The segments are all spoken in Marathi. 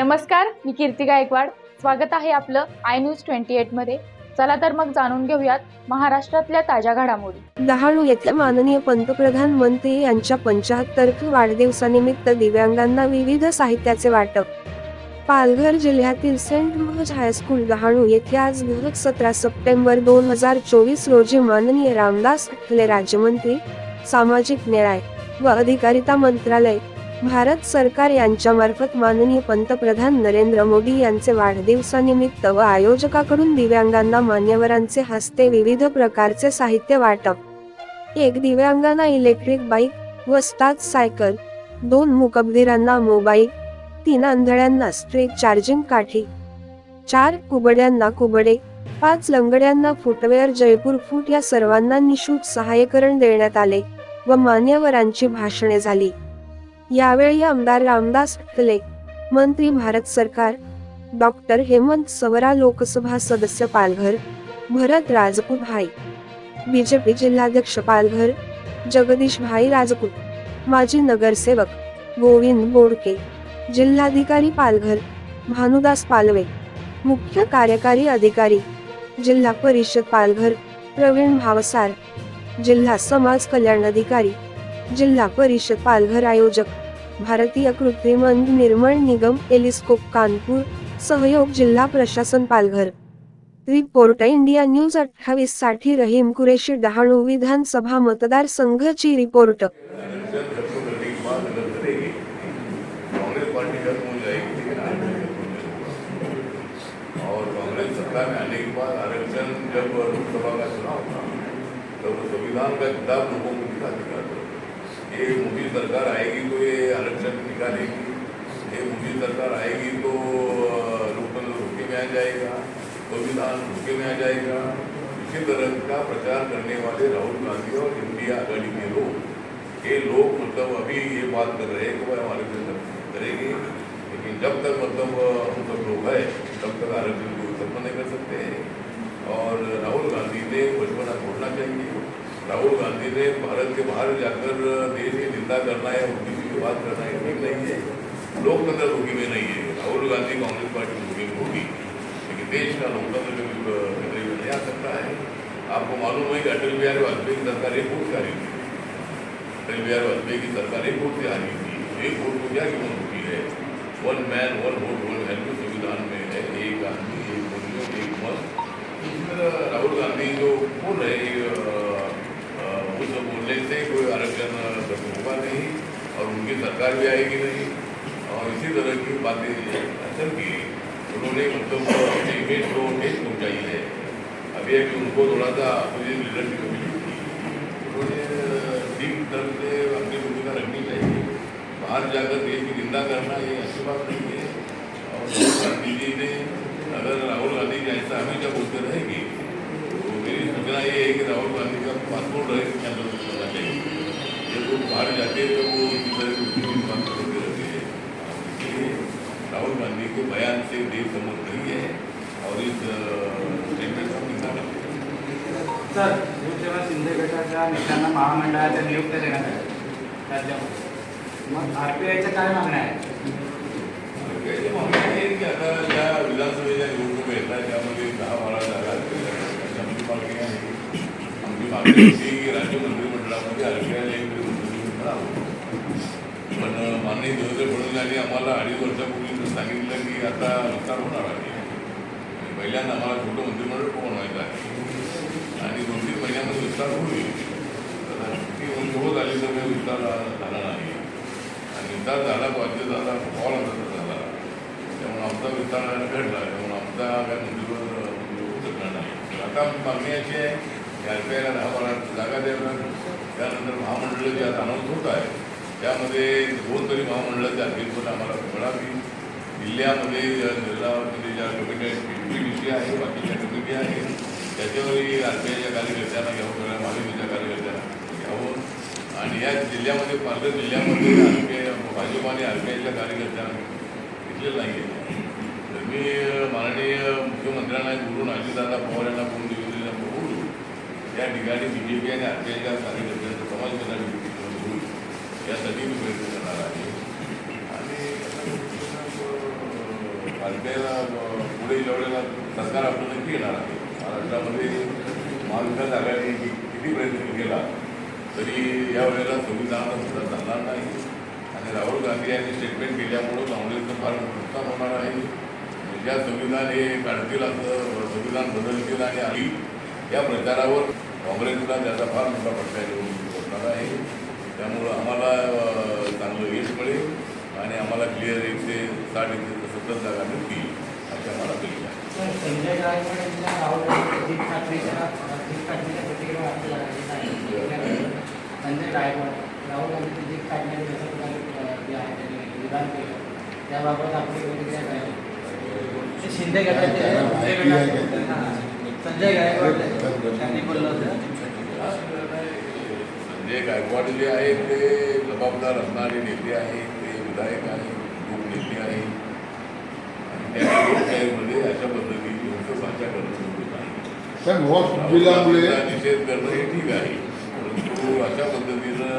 नमस्कार, मी कीर्ती गायकवाड. स्वागत आहे आपलं आय न्यूज 28 मध्ये. चला तर मग जाणून घेऊयात महाराष्ट्रातल्या ताज्या घडामोडी. डहाणू येथील माननीय पंतप्रधान मंत्री यांच्या 75व्या वाढदिवसानिमित्त दिव्यांगांना विविध साहित्याचे वाटप. पालघर जिल्ह्यातील सेंट महज हायस्कूल डहाणू येथे आज 17 सप्टेंबर 2024 रोजी माननीय रामदास आठवले राज्यमंत्री सामाजिक न्याय व अधिकारिता मंत्रालय भारत सरकार यांच्यामार्फत माननीय पंतप्रधान नरेंद्र मोदी यांचे वाढदिवसानिमित्त व आयोजकाकडून दिव्यांगांना मान्यवरांचे हस्ते विविध प्रकारचे साहित्य वाटप. 1 दिव्यांगांना इलेक्ट्रिक बाईक व 7 सायकल, 2 मूकबधिरांना मोबाईल, 3 आंधळ्यांना स्ट्रीट चार्जिंग काठी, 4 कुबड्यांना कुबडे, 5 लंगड्यांना फुटवेअर. जयपूर फूट या सर्वांना निःशुल्क सहाय्यकरण देण्यात आले व मान्यवरांची भाषणे झाली. यावेळी आमदार रामदास आठवले, मंत्री भारत सरकार, डॉक्टर हेमंत सवरा, लोकसभा सदस्य पालघर भरत राजपूत भाई, बीजेपी जिल्हाध्यक्ष पालघर जगदीश भाई राजपूत, माजी नगरसेवक गोविंद बोडके, जिल्हाधिकारी पालघर भानुदास पालवे, मुख्य कार्यकारी अधिकारी जिल्हा परिषद पालघर प्रवीण भावसार, जिल्हा समाज कल्याण अधिकारी जिल्हा परिषद पालघर, आयोजक भारतीय कृत्रिम अंग निर्माण निगम टेलिस्कोप कानपूर, सहयोग जिल्हा प्रशासन पालघर. रिपोर्ट इंडिया न्यूज 28 साठी रहीम कुरेशी, डहाणू विधानसभा मतदारसंघाची रिपोर्ट. और कांग्रेस सत्ता में आने के बाद आरक्षण जब लोकसभा का चुनाव था तब संविधान का किताब लोगों को दिखा दिया ये मोदी सरकार आएगी तो ये आरक्षण निकालेगी, ये मोदी सरकार आएगी तो लोकतंत्र धोखे में आ जाएगा, संविधान धोखे में आ जाएगा. इसी तरह का प्रचार करने वाले राहुल गांधी और इंडिया आघाड़ी के ये लोग मतलब अभी ये बात कर रहे हैं कि भाई हमारे देश करेंगे, लेकिन जब तक मतलब हम सब लोग हैं तब तक आरक्षण को खत्म नहीं कर सकते. और राहुल गांधी ने बचपना छोड़ना चाहिए. राहुल गांधी ने भारत के बाहर जाकर देश की निंदा करना है, उनकी की बात करना है, ठीक नहीं है. लोकतंत्र धोखे में नहीं है. राहुल गांधी कांग्रेस पार्टी धोखे में होगी, लेकिन देश का लोकतंत्र खतरे में नहीं आ सकता है. आपको मालूम है कि अटल बिहारी वाजपेयी की सरकार एक वोट से आ रही थी. अटल बिहारी वाजपेयी की सरकार एक वोट से आ रही थी. एक वोट को क्या कीमत होती है? 1 मैन 1 वोट 1 वैल्यू संविधान में है. एक आदमी एक बोलियो एक मत. इसमें राहुल गांधी जो बोल रहे उस बोलने से कोई आरक्षण खत्म होगा नहीं और उनकी सरकार भी आएगी नहीं. और इसी तरह की बातें असल की उन्होंने मतलब अपने इमेज को ठेस पहुँचाई है. अभी अभी उनको थोड़ा सा अपोजिशन लीडरशिप मिली थी, उन्होंने ठीक तरह से अपनी भूमिका रखनी चाहिए. बाहर जाकर देश की निंदा करना ये अच्छी बात नहीं है. और राहुल गांधी जी ने अगर राहुल गांधी जी ऐसा हमेशा बोलते रहेगी तो मेरी सूचना ये है कि राहुल गांधी का पासपोर्ट कैंसिल करना चाहिए. ये लोग बाहर जाते हैं तो वो इसी तरह की उसकी बात करते रहते हैं. इसलिए राहुल गांधी के बयान से देश सम्मत नहीं है और इस स्टेटमेंट का निंदा करते हैं. सर, शिवसेना शिंदे गटाच्या नेत्यांना महामंडळाच्या नियुक्त्या देण्यात आल्या राज्यामध्ये, मग RPIच्या काय मागण्या आहेत? मागण्या आहेत की आता ज्या विधानसभेच्या निवडणुका येतात त्यामध्ये 10-12 जागा जनता पार्टी आहे. आमची मागणी होती की राज्य मंत्रिमंडळामध्ये RPIला एक मंत्री मिळावं. पण माननीय देवेंद्र फडणवीस यांनी आम्हाला 2.5 वर्षापूर्वी सांगितलं की आता विस्तार होणार आहे. पहिल्यांदा आम्हाला छोटं मंत्रिमंडळ बनवायचं आहे आणि 2-3 महिन्यामध्ये विस्तार होईल. ती होत आली तर विस्तार झाला नाही आणि विस्तार झाला पाहिजे झाला फॉल झाला. त्यामुळे आमचा विस्तार घडला, त्यामुळे आमचा काय मंत्रिपद होऊ शकणार नाही. आता मागणी अशी आहे की RPIला 10-12 जागा द्याव्या. त्यानंतर महामंडळ जे आता अनाऊन्स होत आहे त्यामध्ये 2 तरी महामंडळाची अध्यक्षपद आम्हाला मिळावी. जिल्ह्यामध्ये जिल्ह्यामध्ये ज्या कमिटी PPDC आहे, बाकीच्या कमिटी आहेत, त्याच्यावरही RPIच्या कार्यकर्त्यांना घ्यावं, सगळ्या महाविकासच्या कार्यकर्त्यांना घ्यावं. आणि या जिल्ह्यामध्ये पालघर जिल्ह्यामध्ये भाजप आणि RPIच्या कार्यकर्त्यांना घेतलेलं नाही आहे. तर मी माननीय मुख्यमंत्र्यांना बोलून अजितदादा पवार यांना बोलून देवेंद्रला बोलून या ठिकाणी BJP आणि RPIच्या कार्यकर्त्यांचा समाज करण्याची होईल यासाठी मी प्रयत्न करणार आहे. आणि RBI पुढे ज्यावेळेला सरकार आपलं नक्की येणार आहे. महाराष्ट्रामध्ये महाविकास आघाडी किती प्रयत्न केला तरी यावेळेला संविधानाला सुद्धा चालणार नाही. आणि राहुल गांधी यांनी स्टेटमेंट केल्यामुळं काँग्रेसचं फार नुकसान होणार आहे. ज्या संविधान हे काढतील असं संविधान बदलतील आणि आली या प्रचारावर काँग्रेसला त्याचा फार मोठा फटका येऊन बसणार आहे. त्यामुळं आम्हाला चांगलं यश मिळेल आणि आम्हाला क्लिअर 160 170 जागा मिळतील अशी आम्हाला अपेक्षा आहे. संजय गायकवाड यांच्या राहुल गांधी ठाकरेच्या प्रतिक्रिया वाटते संजय गायकवाड राहुल गांधी जीत काढण्याचे जसं जे आहे त्यांनी विधान केलं त्याबाबत आपली प्रतिक्रिया काय आहे? शिंदे गटाचे संजय गायकवाड त्यांनी बोललं होतं. संजय गायकवाड जे आहेत ते जबाबदार असणारे नेते आहेत, ते विधायक आहेत, लोकनेते आहेत आणि त्या लोकशाहीमध्ये अशा पद्धतीची भाषा करणं योग्य नाही. निषेध करणं हे ठीक आहे, परंतु अशा पद्धतीनं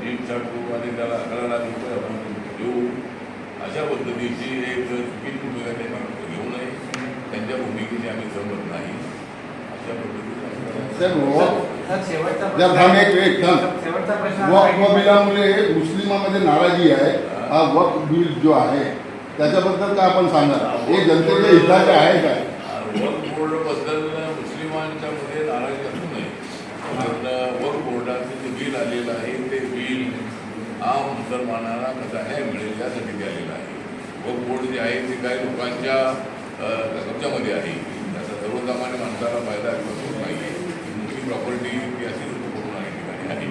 जीप छाटू आणि त्याला 11 लाख रुपये आपण देऊ अशा पद्धतीची एक चुकीची भूमिका त्यांनी घेऊ नये. त्यांच्या भूमिकेची आम्ही सहमत नाही. अशा पद्धतीने शेवटचा प्रश्न वक्फ बिलामुळे मुस्लिमांमध्ये नाराजी आहे. हा वक्फ बिल जो आहे त्याच्याबद्दल काय आपण सांगा, हे जनतेच्या हिताचे आहे काय? वक्फ बोर्डबद्दल मुस्लिमांच्या मध्ये नाराजी असू नये. कारण वक्फ बोर्डाचं जे बिल आलेलं आहे ते बिल आम मुसलमानांना कसं न्याय मिळेल यासाठी ते आलेलं आहे. वक्फ बोर्ड जे आहे ते काही लोकांच्या कब्जामध्ये आहे. त्याचा सर्वसामान्य माणसाला फायदा होत नाही. मुस्लिम प्रॉपर्टी ही अशी पूर्ण ठिकाणी आहे.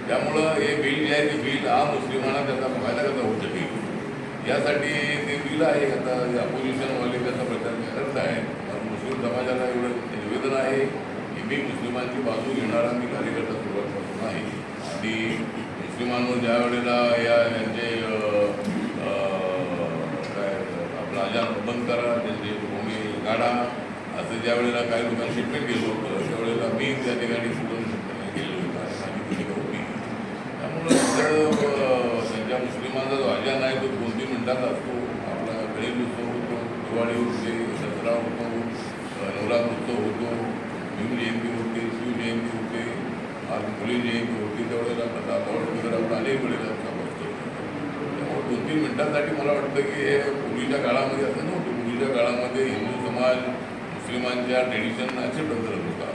त्यामुळं हे बिल जे आहे ते बिल आम मुस्लिमांना त्याचा फायदा कसा होऊ शकेल यासाठी ते बिल आहे. आता अपोजिशनवाले त्याचा प्रचार करत आहेत. मुस्लिम समाजाला एवढं निवेदन आहे की मी मुस्लिमांची बाजू घेणारा मी कार्यकर्ता सुरुवातपासून आहे. आणि मुस्लिमांवर ज्या वेळेला यांचे काय आपला अजान बंद करा, त्यांचे भूमी काढा असं ज्या वेळेला काही लोकांनी स्टेटमेंट केलं होतं त्यावेळेला मी त्या ठिकाणी सुद्धा गेलो होतो आणि माझी भूमिका होती. त्यामुळं त्यांच्या मुस्लिमांचा जो अजान आहे तो 2-3 मिनिटाचा असतो. आपला गणेश उत्सव होतो, दिवाळी होते, दसरा होतो, नवरात्र उत्सव होतो, भीम जयंती होते, शिवजयंती होते, मुली जयंती होती. त्यावेळेला प्रतापगड वगैरे आपला अनेक वेळेला असतो. त्यामुळे 2-3 मिनिटांसाठी मला वाटतं की हे पूर्वीच्या काळामध्ये असं नव्हतं. पूर्वीच्या काळामध्ये हिंदू समाज मुस्लिमांच्या ट्रेडिशन ॲक्सेप्ट करत होता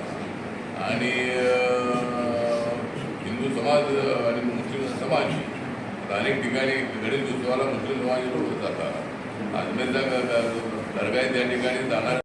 आणि हिंदू समाज आणि मुस्लिम समाज अनेक ठिकाणी गणेश उत्सवाला मुस्लिम समाज लोक जातात. अजमेरचा दर्गा आहे त्या ठिकाणी जाणार